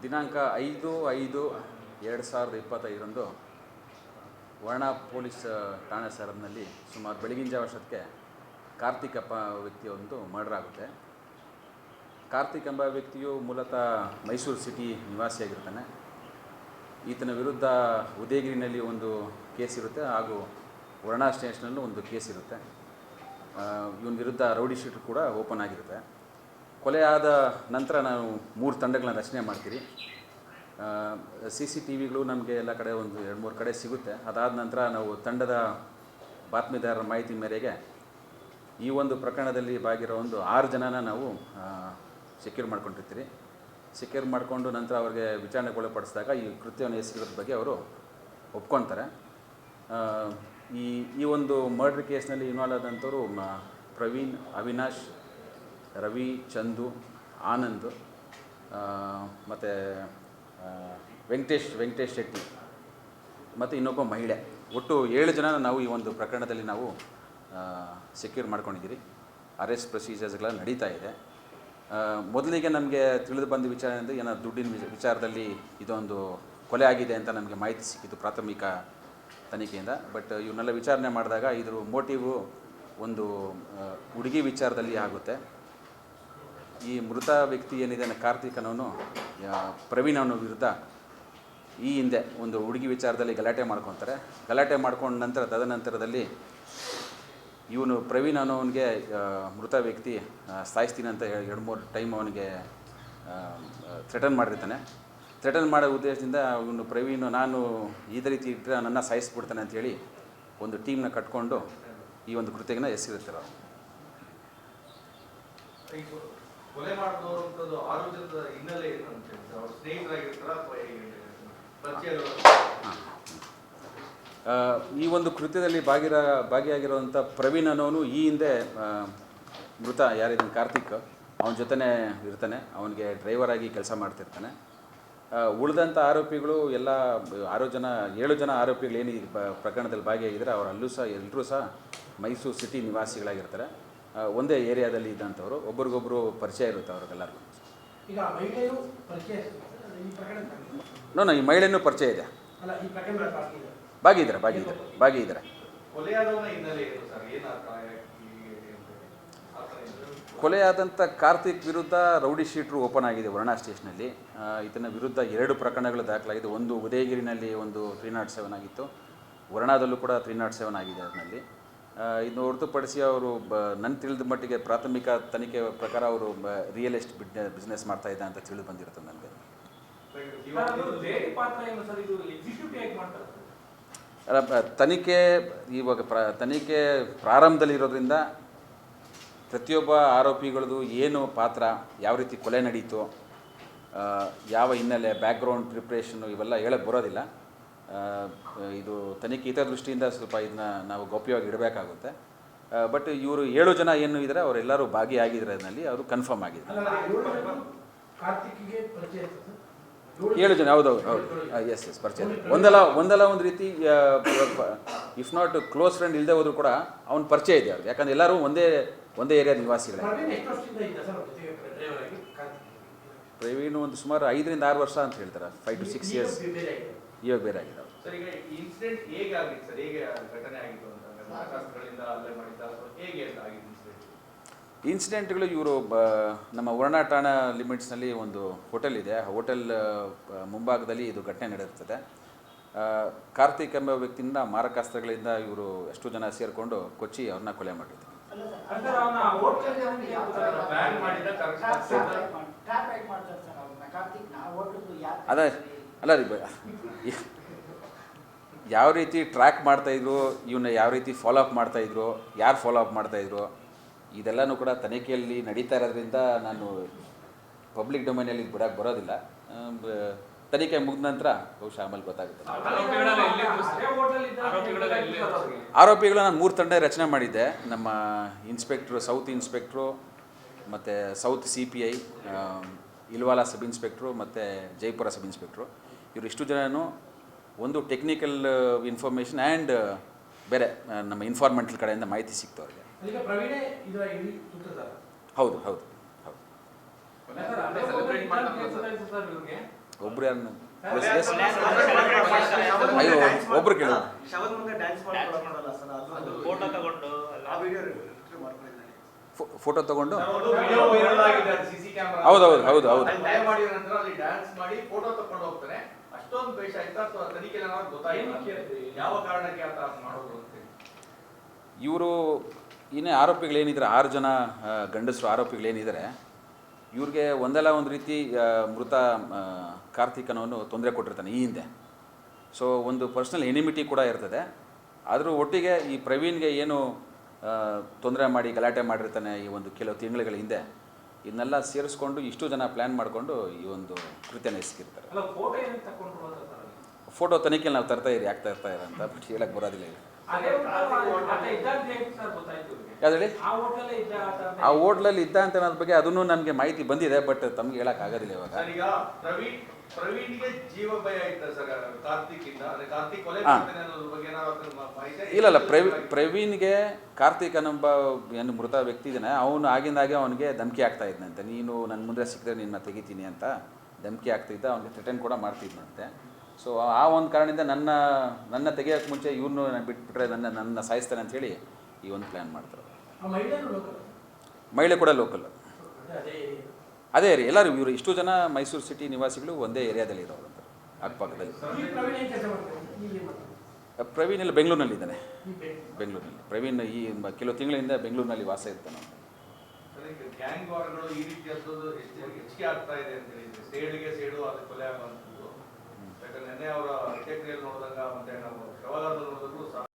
ದಿನಾಂಕ 5/5/2025 ವರ್ಣ ಪೊಲೀಸ್ ಠಾಣೆ ಸರಹದ್ದಿನಲ್ಲಿ ಸುಮಾರು ಬೆಳಗಿನ ಜಾವ ಅಷ್ಟೊತ್ತಿಗೆ ಕಾರ್ತಿಕ್ ಎಂಬ ವ್ಯಕ್ತಿಯೊಂದು ಮರ್ಡರ್ ಆಗುತ್ತೆ. ಕಾರ್ತಿಕ್ ಎಂಬ ವ್ಯಕ್ತಿಯು ಮೂಲತಃ ಮೈಸೂರು ಸಿಟಿ ನಿವಾಸಿಯಾಗಿರ್ತಾನೆ. ಈತನ ವಿರುದ್ಧ ಉದಯಗಿರಿನಲ್ಲಿ ಒಂದು ಕೇಸ್ ಇರುತ್ತೆ ಹಾಗೂ ವರ್ಣ ಸ್ಟೇಷನಲ್ಲೂ ಒಂದು ಕೇಸ್ ಇರುತ್ತೆ. ಇವನ ವಿರುದ್ಧ ರೌಡಿ ಶೀಟ್ ಕೂಡ ಓಪನ್ ಆಗಿರುತ್ತೆ. ಕೊಲೆ ಆದ ನಂತರ ನಾವು 3 ತಂಡಗಳನ್ನ ರಚನೆ ಮಾಡ್ತೀವಿ. CCTVಗಳು ನಮಗೆ ಎಲ್ಲ ಕಡೆ ಒಂದು 2-3 ಕಡೆ ಸಿಗುತ್ತೆ. ಅದಾದ ನಂತರ ನಾವು ತಂಡದ ಬಾತ್ಮೀದಾರರ ಮಾಹಿತಿ ಮೇರೆಗೆ ಈ ಒಂದು ಪ್ರಕರಣದಲ್ಲಿ ಭಾಗಿರೋ ಒಂದು 6 ಜನನ ನಾವು ಸೆಕ್ಯೂರ್ ಮಾಡ್ಕೊಂಡಿರ್ತೀವಿ. ಸೆಕ್ಯೂರ್ ಮಾಡಿಕೊಂಡು ನಂತರ ಅವರಿಗೆ ವಿಚಾರಣೆಗೊಳಪಡಿಸಿದಾಗ ಈ ಕೃತ್ಯವನ್ನು ಎಸಗಿರೋದ್ರ ಬಗ್ಗೆ ಅವರು ಒಪ್ಕೊಳ್ತಾರೆ. ಈ ಒಂದು ಮರ್ಡರ್ ಕೇಸ್ನಲ್ಲಿ ಇನ್ವಾಲ್ವ್ ಆದಂಥವರು ಪ್ರವೀಣ್, ಅವಿನಾಶ್, ರವಿ, ಚಂದು, ಆನಂದ್ ಮತ್ತು ವೆಂಕಟೇಶ್ ಶೆಟ್ಟಿ ಮತ್ತು ಇನ್ನೊಬ್ಬ ಮಹಿಳೆ, ಒಟ್ಟು 7 ಜನ ನಾವು ಈ ಒಂದು ಪ್ರಕರಣದಲ್ಲಿ ನಾವು ಸೆಕ್ಯೂರ್ ಮಾಡ್ಕೊಂಡಿದ್ದೀರಿ. ಅರೆಸ್ಟ್ ಪ್ರೊಸೀಜರ್ಸ್ಗಳೆಲ್ಲ ನಡೀತಾ ಇದೆ. ಮೊದಲಿಗೆ ನಮಗೆ ತಿಳಿದು ಬಂದ ವಿಚಾರ ಅಂದರೆ ಏನೋ ದುಡ್ಡಿನ ವಿಚಾರದಲ್ಲಿ ಇದೊಂದು ಕೊಲೆ ಆಗಿದೆ ಅಂತ ನಮಗೆ ಮಾಹಿತಿ ಸಿಕ್ಕಿತ್ತು ಪ್ರಾಥಮಿಕ ತನಿಖೆಯಿಂದ. ಬಟ್ ಇವನ್ನೆಲ್ಲ ವಿಚಾರಣೆ ಮಾಡಿದಾಗ ಇದ್ರ ಮೋಟಿವು ಒಂದು ಹುಡುಗಿ ವಿಚಾರದಲ್ಲಿ ಆಗುತ್ತೆ. ಈ ಮೃತ ವ್ಯಕ್ತಿ ಏನಿದೆ ಕಾರ್ತಿಕ್ ಅನ್ನೋನು ಪ್ರವೀಣ್ ಅನ್ನೋ ವಿರುದ್ಧ ಈ ಹಿಂದೆ ಒಂದು ಹುಡುಗಿ ವಿಚಾರದಲ್ಲಿ ಗಲಾಟೆ ಮಾಡ್ಕೊತಾರೆ. ಗಲಾಟೆ ಮಾಡ್ಕೊಂಡ ನಂತರ ತದನಂತರದಲ್ಲಿ ಇವನು ಪ್ರವೀಣ್ ಅನ್ನೋವನಿಗೆ ಮೃತ ವ್ಯಕ್ತಿ ಸಾಯಿಸ್ತೀನಿ ಅಂತ 2-3 ಟೈಮ್ ಅವನಿಗೆ ಥ್ರೆಟನ್ ಮಾಡಿರ್ತಾನೆ. ಥ್ರೆಟನ್ ಮಾಡೋ ಉದ್ದೇಶದಿಂದ ಇವನು ಪ್ರವೀಣ್ ನಾನು ಇದೇ ರೀತಿ ಇಟ್ಟರೆ ನನ್ನ ಸಾಯಿಸ್ಬಿಡ್ತಾನೆ ಅಂಥೇಳಿ ಒಂದು ಟೀಮ್ನ ಕಟ್ಕೊಂಡು ಈ ಒಂದು ಕೃತ್ಯನ ಎಸಗಿರ್ತಾರೆ. ಕೊಲೆ ಮಾಡಿದವರು 6 ಜನದ ಹಿನ್ನೆಲೆ ಏನಂತ ಅವರು ಸ್ನೇಹಿತರಾಗಿರ್ತಾರ ಅಥವಾ ಈ ಒಂದು ಕೃತ್ಯದಲ್ಲಿ ಭಾಗಿಯಾಗಿರುವಂಥ ಪ್ರವೀಣ್ ಅನ್ನೋನು ಈ ಹಿಂದೆ ಮೃತ ಯಾರಿದ್ದಾನೆ ಕಾರ್ತಿಕ್ ಅವನ ಜೊತೆನೇ ಇರ್ತಾನೆ. ಅವನಿಗೆ ಡ್ರೈವರ್ ಆಗಿ ಕೆಲಸ ಮಾಡ್ತಿರ್ತಾನೆ. ಉಳಿದಂಥ ಆರೋಪಿಗಳು ಎಲ್ಲ 7 ಜನ ಆರೋಪಿಗಳು ಏನು ಪ್ರಕರಣದಲ್ಲಿ ಭಾಗಿಯಾಗಿದ್ದಾರೆ ಅವರು ಎಲ್ಲರೂ ಸಹ ಮೈಸೂರು ಸಿಟಿ ನಿವಾಸಿಗಳಾಗಿರ್ತಾರೆ. ಒಂದೇ ಏರಿಯಾದಲ್ಲಿ ಇದ್ದಂಥವ್ರು, ಒಬ್ರಿಗೊಬ್ಬರು ಪರಿಚಯ ಇರುತ್ತೆ ಅವ್ರಿಗೆಲ್ಲರಿಗೂ. ಈಗ ಮಹಿಳೆಯು ಪರಿಚಯ ಈ ಮಹಿಳೆಯೂ ಪರಿಚಯ ಇದೆ. ಭಾಗಿದ್ದಾರೆ. ಕೊಲೆಯಾದಂಥ ಕಾರ್ತಿಕ್ ವಿರುದ್ಧ ರೌಡಿ ಶೀಟ್ರು ಓಪನ್ ಆಗಿದೆ ವರ್ಣ ಸ್ಟೇಷನಲ್ಲಿ. ಇದನ್ನ ವಿರುದ್ಧ 2 ಪ್ರಕರಣಗಳು ದಾಖಲಾಗಿದೆ. ಒಂದು ಉದಯಗಿರಿನಲ್ಲಿ ಒಂದು 307 ಆಗಿತ್ತು, ವರ್ಣದಲ್ಲೂ ಕೂಡ 307 ಆಗಿದೆ. ಅದರಲ್ಲಿ ಇದನ್ನು ಹೊರತುಪಡಿಸಿ ಅವರು ನನ್ನ ತಿಳಿದ ಮಟ್ಟಿಗೆ ಪ್ರಾಥಮಿಕ ತನಿಖೆ ಪ್ರಕಾರ ಅವರು ರಿಯಲ್ ಎಸ್ಟೇಟ್ ಬಿಸ್ನೆಸ್ ಮಾಡ್ತಾ ಇದ್ದ ಅಂತ ತಿಳಿದು ಬಂದಿರುತ್ತೆ ನನಗೆ. ತನಿಖೆ ತನಿಖೆ ಪ್ರಾರಂಭದಲ್ಲಿರೋದ್ರಿಂದ ಪ್ರತಿಯೊಬ್ಬ ಆರೋಪಿಗಳದು ಏನು ಪಾತ್ರ, ಯಾವ ರೀತಿ ಕೊಲೆ ನಡೀತು, ಯಾವ ಹಿನ್ನೆಲೆ, ಬ್ಯಾಕ್ಗ್ರೌಂಡ್ ಪ್ರಿಪ್ರೇಷನ್ನು ಇವೆಲ್ಲ ಹೇಳಕ್ಕೆ ಬರೋದಿಲ್ಲ. ಇದು ತನಿಖೆ ದೃಷ್ಟಿಯಿಂದ ಸ್ವಲ್ಪ ಇದನ್ನ ನಾವು ಗೌಪ್ಯವಾಗಿ ಇಡಬೇಕಾಗುತ್ತೆ. ಬಟ್ ಇವರು 7 ಜನ ಏನು ಇದ್ದಾರೆ ಅವರೆಲ್ಲರೂ ಭಾಗಿಯಾಗಿದ್ದಾರೆ. ಅದರಲ್ಲಿ ಅವರು ಕನ್ಫರ್ಮ್ ಆಗಿದೆ. 7 ಜನ ಹೌದು ಎಸ್ ಪರಿಚಯ. ಒಂದಲ್ಲ ಒಂದು ರೀತಿ ಇಫ್ ನಾಟ್ ಕ್ಲೋಸ್ ಫ್ರೆಂಡ್ ಇಲ್ಲದೆ ಹೋದ್ರು ಕೂಡ ಅವ್ನ ಪರಿಚಯ ಇದೆ ಅವ್ರಿಗೆ. ಯಾಕಂದ್ರೆ ಎಲ್ಲರೂ ಒಂದೇ ಏರಿಯಾ ನಿವಾಸಿಗಳೇ. ಪ್ರವೀಣ್ ಒಂದು ಸುಮಾರು 5-6 ವರ್ಷ ಅಂತ ಹೇಳ್ತಾರೆ. 5 to 6 years ಇವಾಗ ಬೇರೆ ಆಗಿದೆ. ಇನ್ಸಿಡೆಂಟ್ಗಳು ಇವರು ನಮ್ಮ ವರ್ಣ ಠಾಣಾ ಲಿಮಿಟ್ಸ್ನಲ್ಲಿ ಒಂದು ಹೋಟೆಲ್ ಇದೆ. ಆ ಹೋಟೆಲ್ ಮುಂಭಾಗದಲ್ಲಿ ಇದು ಘಟನೆ ನಡೆಯುತ್ತದೆ. ಕಾರ್ತಿಕ್ ಎಂಬ ವ್ಯಕ್ತಿಯಿಂದ ಮಾರಕಾಸ್ತ್ರಗಳಿಂದ ಇವರು ಎಷ್ಟು ಜನ ಸೇರಿಕೊಂಡು ಕೊಚ್ಚಿ ಅವ್ರನ್ನ ಕೊಲೆ ಮಾಡಿದ್ರು. ಅಲ್ಲ ರೀ, ಯಾವ ರೀತಿ ಟ್ರ್ಯಾಕ್ ಮಾಡ್ತಾಯಿದ್ರು, ಇವನ್ನ ಯಾವ ರೀತಿ ಫಾಲೋ ಅಪ್ ಮಾಡ್ತಾಯಿದ್ರು, ಯಾರು ಫಾಲೋ ಅಪ್ ಮಾಡ್ತಾಯಿದ್ರು, ಇದೆಲ್ಲನೂ ಕೂಡ ತನಿಖೆಯಲ್ಲಿ ನಡೀತಾ ಇರೋದ್ರಿಂದ ನಾನು ಪಬ್ಲಿಕ್ ಡೊಮೈನಲ್ಲಿ ಬಿಡೋಕ್ಕೆ ಬರೋದಿಲ್ಲ. ತನಿಖೆ ಮುಗಿದ ನಂತರ ಬಹುಶಃ ಆಮೇಲೆ ಗೊತ್ತಾಗುತ್ತೆ. ಆರೋಪಿಗಳು ನಾನು 3 ತಂಡ ರಚನೆ ಮಾಡಿದ್ದೆ. ನಮ್ಮ ಇನ್ಸ್ಪೆಕ್ಟ್ರು, ಸೌತ್ ಇನ್ಸ್ಪೆಕ್ಟ್ರು ಮತ್ತು ಸೌತ್ CPI, ಇಲ್ವಾಲ ಸಬ್ ಇನ್ಸ್ಪೆಕ್ಟ್ರು ಮತ್ತು ಜೈಪುರ ಸಬ್ ಇನ್ಸ್ಪೆಕ್ಟ್ರು. ಇವರು ಇಷ್ಟು ಜನನು ಒಂದು ಟೆಕ್ನಿಕಲ್ ಇನ್ಫಾರ್ಮೇಷನ್ ಆ್ಯಂಡ್ ಬೇರೆ ನಮ್ಮ ಇನ್ಫಾರ್ಮೆಂಟಲ್ ಕಡೆಯಿಂದ ಮಾಹಿತಿ ಸಿಕ್ತು ಅವ್ರಿಗೆ. ಹೌದು. ಸೆಲೆಬ್ರೇಟ್ ಮಾಡ್ತಾರೆ ಒಬ್ರು ಯಾರನ್ನ ಕೊಲೆ ಅಯ್ಯೋ ಒಬ್ರು ಕೇಳು ಶವದ ಮುಂದೆ ಡ್ಯಾನ್ಸ್ ಮಾಡೋಲ್ಲ ಸರ್, ಅದು ಫೋಟೋ ತಗೊಂಡು ಆ ವಿಡಿಯೋ ಮಾಡ್ಕೊಂಡಿದ್ದಾನೆ. ಫೋಟೋ ತಗೊಂಡು ವಿಡಿಯೋ ವೈರಲ್ ಆಗಿದೆ, ಸಿಸಿ ಕ್ಯಾಮೆರಾ. ಹೌದು. ಕೊಲೆ ಮಾಡಿದ ನಂತರ ಅಲ್ಲಿ ಡ್ಯಾನ್ಸ್ ಮಾಡಿ ಫೋಟೋ ತಕೊಂಡು ಹೋಗ್ತಾನೆ. ಅಷ್ಟೊಂದು ಪೇಶ ಆಯ್ತಾ ಅಥವಾ ತನಿಖೆಯಲ್ಲಿ ಏನಾದ್ರು ಗೊತ್ತಾಗಿಲ್ಲ ಯಾವ ಕಾರಣಕ್ಕೆ ಆತ ಮಾಡೋದು ಅಂತ ಹೇಳಿ? ಇವರು ಇನ್ನೇ ಆರೋಪಿಗಳೇನಿದ್ದಾರೆ 6 ಜನ ಗಂಡಸರು ಆರೋಪಿಗಳೇನಿದ್ದಾರೆ ಇವ್ರಿಗೆ ಒಂದಲ್ಲ ಒಂದು ರೀತಿ ಮೃತ ಕಾರ್ತಿಕನವನ್ನು ತೊಂದರೆ ಕೊಟ್ಟಿರ್ತಾನೆ ಈ ಹಿಂದೆ. ಸೊ ಒಂದು ಪರ್ಸ್ನಲ್ ಎನಿಮಿಟಿ ಕೂಡ ಇರ್ತದೆ. ಆದರೂ ಒಟ್ಟಿಗೆ ಈ ಪ್ರವೀಣ್ಗೆ ಏನು ತೊಂದರೆ ಮಾಡಿ ಗಲಾಟೆ ಮಾಡಿರ್ತಾನೆ ಈ ಒಂದು ಕೆಲವು ತಿಂಗಳುಗಳ ಹಿಂದೆ, ಇದನ್ನೆಲ್ಲ ಸೇರಿಸ್ಕೊಂಡು ಇಷ್ಟು ಜನ ಪ್ಲ್ಯಾನ್ ಮಾಡಿಕೊಂಡು ಈ ಒಂದು ಕೃತ್ಯನ ಎಸಗಿರ್ತಾರೆ. ಫೋಟೋ ತನಿಖೆಯಲ್ಲಿ ನಾವು ತರ್ತಾ ಇರಿ, ಯಾಕೆ ತರ್ತಾ ಇರ ಅಂತ ಬಟ್ ಹೇಳಕ್ಕೆ ಬರೋದಿಲ್ಲ ಈಗ. ಯಾವ್ದು ಹೇಳಿ? ಆ ಹೋಟ್ಲಲ್ಲಿ ಇದ್ದ ಅಂತ ಅನ್ನೋದ್ರ ಬಗ್ಗೆ ಅದನ್ನು ನನಗೆ ಮಾಹಿತಿ ಬಂದಿದೆ, ಬಟ್ ತಮ್ಗೆ ಹೇಳೋಕ್ಕಾಗೋದಿಲ್ಲ ಇವಾಗ. ಸರ್, ಈಗ ಪ್ರವೀಣ್ಗೆ ಜೀವ ಭಯ ಇತ್ತ ಸರ್ ಕಾರ್ತಿಕ್ ಇಂದ, ಅಂದ್ರೆ ಕಾರ್ತಿಕ್ ಕೊಲೆ ಮಾಡ್ತಾನೆ ಅನ್ನೋದ್ರ ಬಗ್ಗೆ ಏನಾದ್ರು ಮಾಹಿತಿ? ಇಲ್ಲ ಪ್ರವೀಣ್ಗೆ ಕಾರ್ತಿಕ್ ಅನ್ನೊಬ್ಬ ಏನು ಮೃತ ವ್ಯಕ್ತಿ ಇದ್ದಾನೆ, ಅವನು ಆಗಿಂದಾಗೆ ಅವನಿಗೆ ಧಮಕಿ ಆಗ್ತಾ ಇದ್ದಂತೆ, ನೀನು ನನ್ನ ಮುಂದೆ ಸಿಕ್ಕಿದ್ರೆ ನಿನ್ನ ತೆಗಿತೀನಿ ಅಂತ ಧಮಕಿ ಆಗ್ತಿದ್ದ, ಅವನಿಗೆ ಥ್ರೆಟನ್ ಕೂಡ ಮಾಡ್ತಿದ್ದಂತೆ. ಸೊ ಆ ಒಂದು ಕಾರಣದಿಂದ ನನ್ನ ತೆಗಿಯೋಕ್ಕೆ ಮುಂಚೆ ಇವ್ರನ್ನೂ ಬಿಟ್ಬಿಟ್ರೆ ನನ್ನ ಸಾಯಿಸ್ತಾನೆ ಅಂಥೇಳಿ ಈ ಒಂದು ಪ್ಲ್ಯಾನ್ ಮಾಡ್ತಾರೆ. ಮಹಿಳೆ ಕೂಡ ಲೋಕಲ್, ಅದೇ ಏರಿಯಾ. ಎಲ್ಲರೂ ಇವರು ಇಷ್ಟು ಜನ ಮೈಸೂರು ಸಿಟಿ ನಿವಾಸಿಗಳು ಒಂದೇ ಏರಿಯಾದಲ್ಲಿ ಇರೋರು ಅಂತ ಅಕ್ಕಪಕ್ಕದಲ್ಲಿ. ಪ್ರವೀಣ್ ಎಲ್ಲ ಬೆಂಗಳೂರಿನಲ್ಲಿದ್ದಾನೆ. ಪ್ರವೀಣ್ ಈ ಕೆಲವು ತಿಂಗಳಿಂದ ಬೆಂಗಳೂರಿನಲ್ಲಿ ವಾಸ ಇರ್ತಾನೆ. ಗ್ಯಾಂಗ್ ವಾರ್ಗಳು ಈ ರೀತಿಯದ್ದು ಹೆಚ್ಚಿಗೆ ಆಗ್ತಾ ಇದೆ ಅಂತ ಹೇಳಿದ್ರೆ ಸೇಡು ಅದು ಕೊಲೆ ಆಗುವಂಥದ್ದು. ಯಾಕಂದ್ರೆ ನೆನ್ನೆ ಅವರ ಅಂತ್ಯಕ್ರಿಯೆಯಲ್ಲಿ ನೋಡಿದಾಗ ಮತ್ತೆ ನಾವು ಶವಗಾರದಲ್ಲಿ ನೋಡಿದಾಗಲೂ